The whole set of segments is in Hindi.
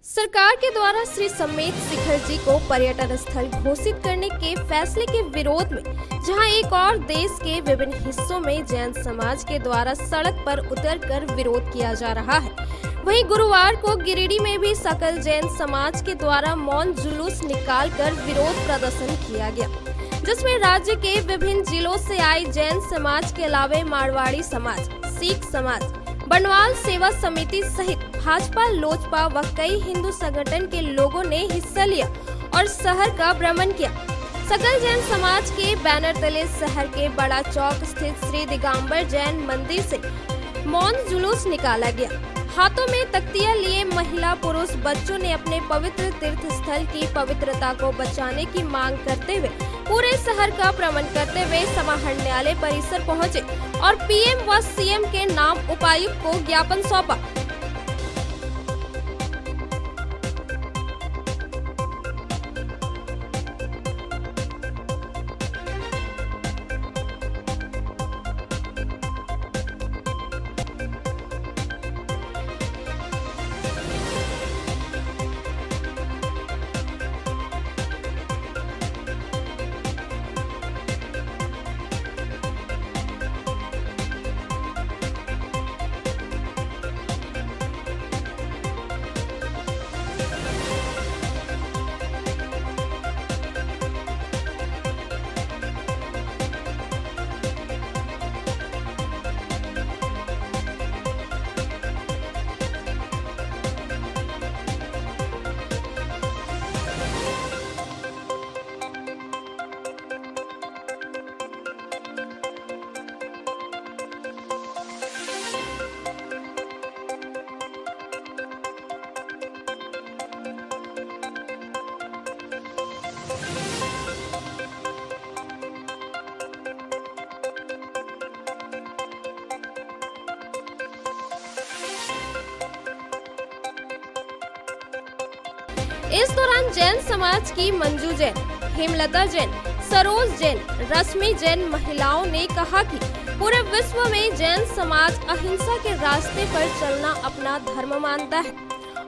सरकार के द्वारा श्री समेत शिखर जी को पर्यटन स्थल घोषित करने के फैसले के विरोध में जहां एक और देश के विभिन्न हिस्सों में जैन समाज के द्वारा सड़क पर उतरकर विरोध किया जा रहा है, वहीं गुरुवार को गिरिडीह में भी सकल जैन समाज के द्वारा मौन जुलूस निकालकर विरोध प्रदर्शन किया गया, जिसमें राज्य के विभिन्न जिलों से आए जैन समाज के अलावा मारवाड़ी समाज, सिख समाज, बनवाल सेवा समिति सहित भाजपा, लोजपा व कई हिंदू संगठन के लोगों ने हिस्सा लिया और शहर का भ्रमण किया। सकल जैन समाज के बैनर तले शहर के बड़ा चौक स्थित श्री दिगंबर जैन मंदिर से मौन जुलूस निकाला गया। हाथों में तख्तियां लिए महिला पुरुष बच्चों ने अपने पवित्र तीर्थ स्थल की पवित्रता को बचाने की मांग करते हुए पूरे शहर का भ्रमण करते हुए समाहरणालय परिसर पहुंचे और पीएम व सीएम के नाम उपायुक्त को ज्ञापन सौंपा। इस दौरान जैन समाज की मंजू जैन, हेमलता जैन, सरोज जैन, रश्मि जैन महिलाओं ने कहा कि पूरे विश्व में जैन समाज अहिंसा के रास्ते पर चलना अपना धर्म मानता है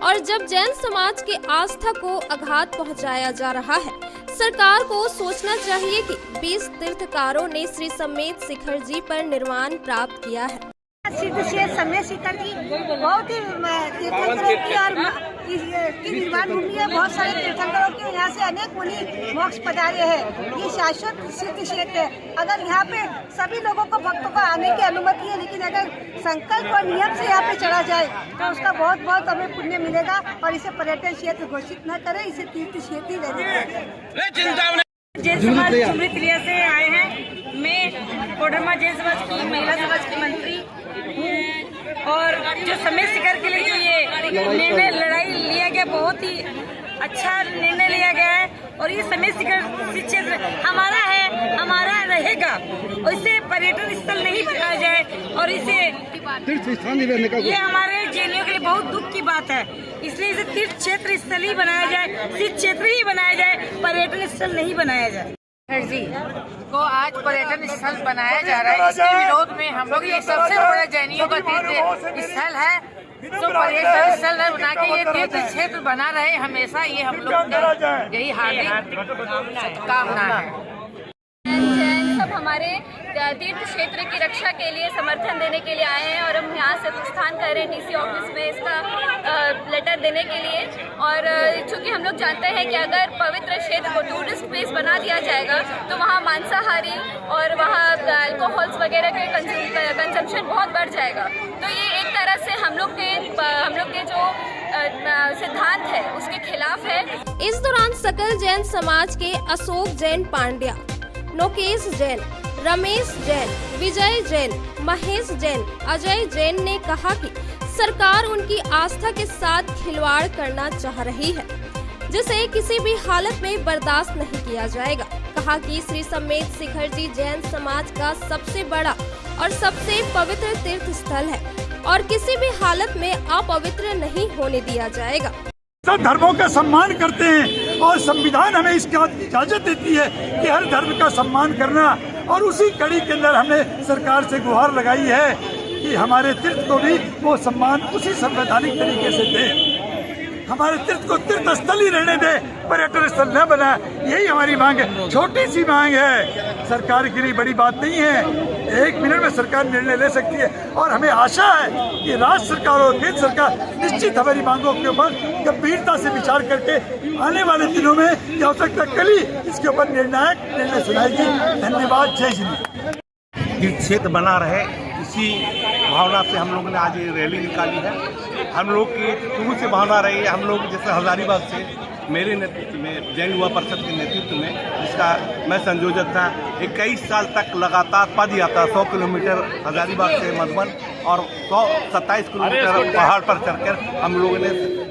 और जब जैन समाज के आस्था को आघात पहुंचाया जा रहा है, सरकार को सोचना चाहिए कि 20 तीर्थकारों ने श्री समेत शिखर जी पर निर्वाण प्राप्त किया है। समेत शिखर जी बहुत ही तीर्थंकरों की और निर्वाण भूमि है। बहुत सारे तीर्थंकरों के यहाँ से अनेक मुनि मोक्ष पधारे हैं। ये शाश्वत सिद्ध क्षेत्र है। अगर यहाँ पे सभी लोगों को भक्तों को आने की अनुमति है, लेकिन अगर संकल्प और नियम से यहाँ पे चढ़ा जाए तो उसका बहुत बहुत हमें पुण्य मिलेगा और इसे पर्यटन क्षेत्र घोषित न करें, इसे तीर्थ क्षेत्र ही रहने। जैन समाज चुमरी क्रिया से आए हैं। मैं कोडरमा जैन समाज की महिला समाज की मंत्री हूँ और जो समेत शिखर के लिए जो ये निर्णय लड़ाई लिया गया, बहुत ही अच्छा निर्णय लिया गया है और ये समेत शिखर क्षेत्र हमारा है, हमारा रहेगा और इसे पर्यटन स्थल नहीं बनाया जाए और इसे ये हमारे जैनियों के लिए बहुत दुख की बात है। इसलिए इसे तीर्थ क्षेत्र स्थल ही बनाया जाए, तीर्थ क्षेत्र ही बनाया जाए, पर्यटन स्थल नहीं बनाया जाए। जी को आज पर्यटन स्थल बनाया जा रहा है, इसके विरोध में हम लोग ये सबसे बड़ा जैनियों का तीर्थ स्थल है, तो पर्यटन स्थल बना के ये तीर्थ क्षेत्र बना रहे हमेशा, ये हम लोग यही हार्दिक कामना है। जैन सब हमारे तीर्थ क्षेत्र की रक्षा के लिए समर्थन देने के लिए आए हैं और हम यहाँ से प्रस्थान कर रहे हैं डीसी ऑफिस में इसका लेटर देने के लिए। और चूँकि हम लोग जानते हैं कि अगर पवित्र क्षेत्र को टूरिस्ट प्लेस बना दिया जाएगा तो वहाँ मांसाहारी और वहाँ अल्कोहल्स वगैरह के कंजम्पशन बहुत बढ़ जाएगा। तो ये एक तरह से हम लोग के जो सिद्धांत है उसके खिलाफ है। इस दौरान सकल जैन समाज के अशोक जैन पांड्या, नोकेश जैन, रमेश जैन, विजय जैन, महेश जैन, अजय जैन ने कहा कि सरकार उनकी आस्था के साथ खिलवाड़ करना चाह रही है, जिसे किसी भी हालत में बर्दाश्त नहीं किया जाएगा। कहा कि श्री समेत शिखर जी जैन समाज का सबसे बड़ा और सबसे पवित्र तीर्थ स्थल है और किसी भी हालत में अपवित्र नहीं होने दिया जाएगा। सब धर्मों का सम्मान करते हैं और संविधान हमें इसकी इजाजत देती है कि हर धर्म का सम्मान करना, और उसी कड़ी के अंदर हमने सरकार से गुहार लगाई है कि हमारे तीर्थ को भी वो सम्मान उसी संवैधानिक तरीके से दें। हमारे तीर्थ को तीर्थ स्थल ही रहने दे, पर्यटन स्थल न बना। यही हमारी मांग है, छोटी सी मांग है, सरकार के लिए बड़ी बात नहीं है। 1 मिनट में सरकार निर्णय ले सकती है और हमें आशा है कि राज्य सरकार और केंद्र सरकार निश्चित हमारी मांगों के ऊपर गंभीरता से विचार करके आने वाले दिनों में क्या हो सकता है, कल ही इसके ऊपर निर्णायक निर्णय सुनाएगी। धन्यवाद। जय श्री। तीर्थ क्षेत्र बना रहे, इसी भावना से हम लोगों ने आज ये रैली निकाली है। हम लोग की शुरू से भावना रही है। हम लोग जैसे हजारीबाग से मेरे नेतृत्व में, जैन युवा परिषद के नेतृत्व में, जिसका मैं संयोजक था, 21 साल तक लगातार पद यात्रा 100 किलोमीटर हजारीबाग से मधुबन और 127 किलोमीटर पहाड़ पर चढ़कर हम लोगों ने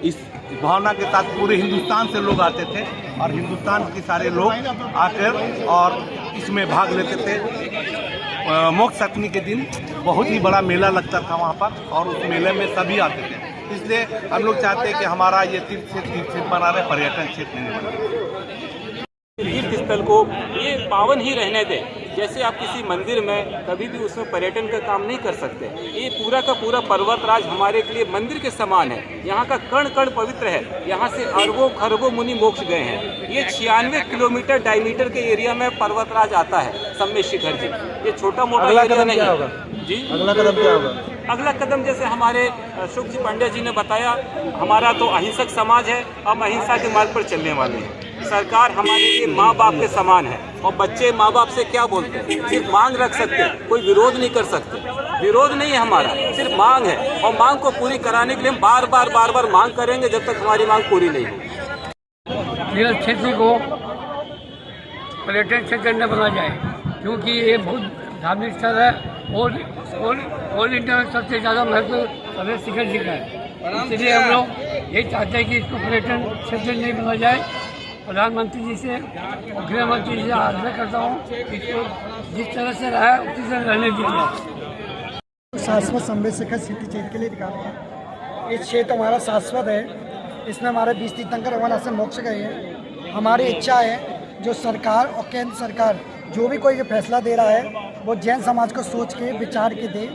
इस भावना के साथ पूरे हिंदुस्तान से लोग आते थे और हिंदुस्तान के सारे लोग आकर और इसमें भाग लेते थे। मोक्ष सप्तमी के दिन बहुत ही बड़ा मेला लगता था वहाँ पर और उस मेले में सभी आते थे। इसलिए हम लोग चाहते हैं कि हमारा ये तीर्थ क्षेत्र बना रहे, पर्यटन क्षेत्र नहीं बना। तीर्थ स्थल को ये पावन ही रहने दें। जैसे आप किसी मंदिर में कभी भी उसमें पर्यटन का काम नहीं कर सकते। ये पूरा का पूरा पर्वतराज हमारे के लिए मंदिर के समान है। यहाँ का कण कण पवित्र है। यहाँ से अरबों खरबों मुनि मोक्ष गए हैं। ये 96 किलोमीटर डायमीटर के एरिया में पर्वतराज आता है सम्मेद शिखर जी। ये छोटा मोटा एरिया नहीं है जी। अगला कदम क्या होगा? अगला कदम जैसे हमारे शुभ जी पांड्या जी ने बताया, हमारा तो अहिंसक समाज है, हम अहिंसा के मार्ग पर चलने वाले हैं। सरकार हमारे लिए माँ बाप के समान है और बच्चे माँ बाप से क्या बोलते हैं, सिर्फ मांग रख सकते हैं, कोई विरोध नहीं कर सकते। विरोध नहीं है हमारा, सिर्फ मांग है और मांग को पूरी कराने के लिए हम बार बार मांग करेंगे जब तक हमारी मांग पूरी नहीं होगी। तीर्थ क्षेत्र को पर्यटन क्षेत्र न बना जाए, क्योंकि ये बहुत धार्मिक स्थल है और ऑल इंडिया में सबसे ज़्यादा महत्व सम्मेद शिखर जी का है। इसलिए हम लोग यही चाहते हैं कि इसको पर्यटन क्षेत्र नहीं बना जाए। प्रधानमंत्री जी से और गृह मंत्री जी से आग्रह करता हूँ कि इसको जिस तरह से रहा है उसी तरह रहने दीजिए। शाश्वत सम्मेद शिखर सिटी क्षेत्र के लिए निकाला है। इस क्षेत्र हमारा शाश्वत है, इसमें हमारे 20 तीर्थंकर भगवान से मोक्ष गए हैं। हमारी इच्छा है जो सरकार और केंद्र सरकार जो भी कोई फैसला दे रहा है वो जैन समाज को सोच के विचार के दे।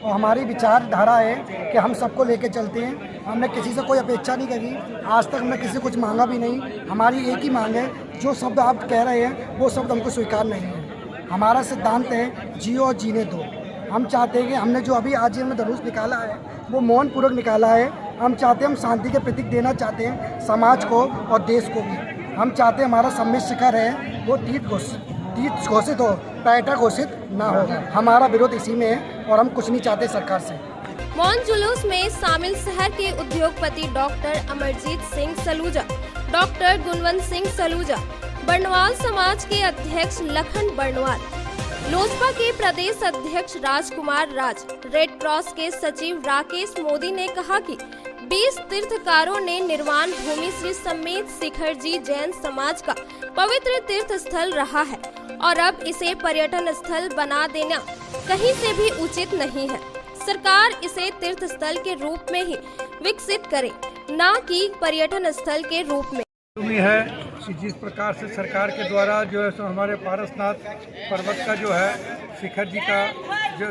और हमारी विचारधारा है कि हम सबको लेके चलते हैं। हमने किसी से कोई अपेक्षा नहीं करी, आज तक हमने किसी से कुछ मांगा भी नहीं। हमारी एक ही मांग है, जो शब्द आप कह रहे हैं वो शब्द हमको स्वीकार नहीं है। हमारा सिद्धांत है जियो और जीने दो। हम चाहते हैं कि हमने जो अभी आज में धनुष निकाला है वो मौन पूर्वक निकाला है। हम चाहते हैं, हम शांति के प्रतीक देना चाहते हैं समाज को और देश को भी। हम चाहते हैं हमारा सम्मेद शिखर है वो तीर्थ घोषित हो, पर्यटक घोषित ना हो। हमारा विरोध इसी में है और हम कुछ नहीं चाहते सरकार से। मौन जुलूस में शामिल शहर के उद्योगपति डॉक्टर अमरजीत सिंह सलूजा, डॉक्टर गुणवंत सिंह सलूजा, बर्णवाल समाज के अध्यक्ष लखन बर्णवाल, लोजपा के प्रदेश अध्यक्ष राजकुमार राज, रेड क्रॉस के सचिव राकेश मोदी ने कहा कि 20 तीर्थकारों ने निर्वाण भूमि श्री सम्मेद शिखर जी जैन समाज का पवित्र तीर्थ स्थल रहा है और अब इसे पर्यटन स्थल बना देना कहीं से भी उचित नहीं है। सरकार इसे तीर्थ स्थल के रूप में ही विकसित करे, न कि पर्यटन स्थल के रूप में। है कि जिस प्रकार से सरकार के द्वारा जो है सो हमारे पारसनाथ पर्वत का जो है शिखर जी का जो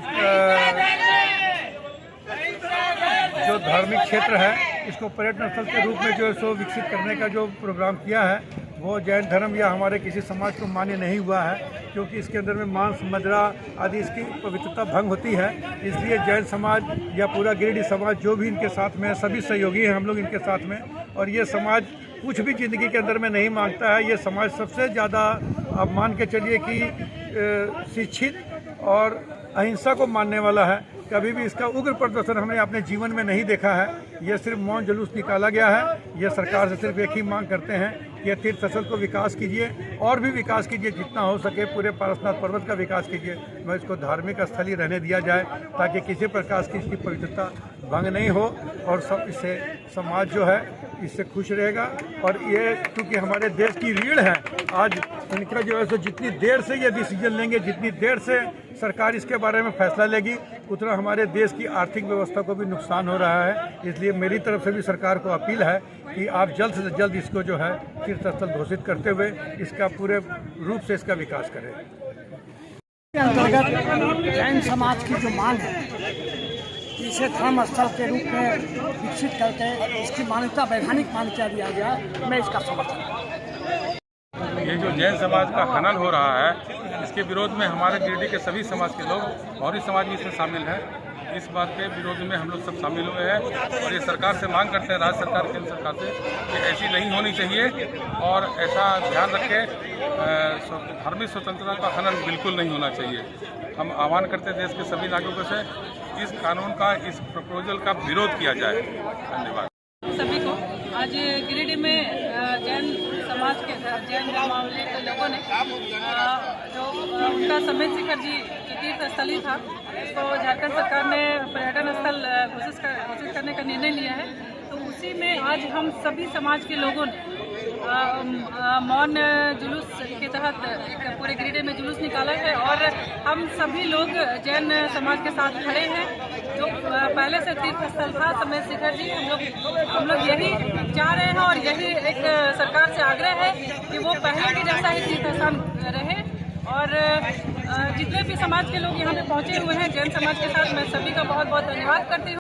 धार्मिक क्षेत्र है इसको पर्यटन स्थल के रूप में जो है सो विकसित करने का जो प्रोग्राम किया है वो जैन धर्म या हमारे किसी समाज को मान्य नहीं हुआ है, क्योंकि इसके अंदर में मांस मदिरा आदि इसकी पवित्रता भंग होती है। इसलिए जैन समाज या पूरा गिरिडीह समाज जो भी इनके साथ में है, सभी सहयोगी हैं हम लोग इनके साथ में। और ये समाज कुछ भी ज़िंदगी के अंदर में नहीं मांगता है। ये समाज सबसे ज़्यादा आप मान के चलिए कि शिक्षित और अहिंसा को मानने वाला है। कभी भी इसका उग्र प्रदर्शन हमने अपने जीवन में नहीं देखा है। यह सिर्फ मौन जुलूस निकाला गया है। यह सरकार से सिर्फ एक ही मांग करते हैं कि तीर्थ स्थल को विकास कीजिए और भी विकास कीजिए, जितना हो सके पूरे पारसनाथ पर्वत का विकास कीजिए। मैं इसको धार्मिक स्थल ही रहने दिया जाए ताकि किसी प्रकार की इसकी पवित्रता भंग नहीं हो और सब इससे समाज जो है इससे खुश रहेगा। और ये क्योंकि हमारे देश की रीढ़ है, आज इनका जो है सो जितनी देर से ये डिसीजन लेंगे, जितनी देर से सरकार इसके बारे में फैसला लेगी, उतना हमारे देश की आर्थिक व्यवस्था को भी नुकसान हो रहा है। इसलिए मेरी तरफ से भी सरकार को अपील है कि आप जल्द से जल्द इसको जो है तीर्थ स्थल घोषित करते हुए इसका पूरे रूप से इसका विकास करें। अंतर्गत जैन समाज की जो मांग है इसे धर्म स्थल के रूप में विकसित करके इसकी मान्यता वैधानिक मान्यता दिया गया, मैं इसका समर्थन करता हूँ। ये जो जैन समाज का खनन हो रहा है, इसके विरोध में हमारे गिरिडीह के सभी समाज के लोग, मौर्य समाज भी इसमें शामिल है। इस बात के विरोध में हम लोग सब शामिल हुए हैं और ये सरकार से मांग करते हैं, राज्य सरकार, केंद्र सरकार से, कि ऐसी नहीं होनी चाहिए और ऐसा ध्यान रखे, धार्मिक स्वतंत्रता का खनन बिल्कुल नहीं होना चाहिए। हम आह्वान करते हैं देश के सभी नागरिकों से इस कानून का, इस प्रपोजल का विरोध किया जाए। धन्यवाद सभी को। आज गिरिडीह में जैन समाज के जैन धर्मावलंबी के लोगों ने जो उनका समेत शिखर जी जो तीर्थ स्थली था, उसको झारखंड सरकार ने पर्यटन स्थल घोषित करने का निर्णय लिया है। तो उसी में आज हम सभी समाज के लोगों ने मौन जुलूस के तहत एक पूरे गिरिडीह में जुलूस निकाला है और हम सभी लोग जैन समाज के साथ खड़े हैं। जो पहले से तीर्थ स्थल था समेत शिखर जी, हम लोग यही चाह रहे हैं और यही एक सरकार से आग्रह है कि वो पहले के जैसा ही तीर्थ स्थान रहे। और जितने भी समाज के लोग यहाँ पे पहुँचे हुए हैं जैन समाज के साथ, मैं सभी का बहुत बहुत धन्यवाद करती हूँ।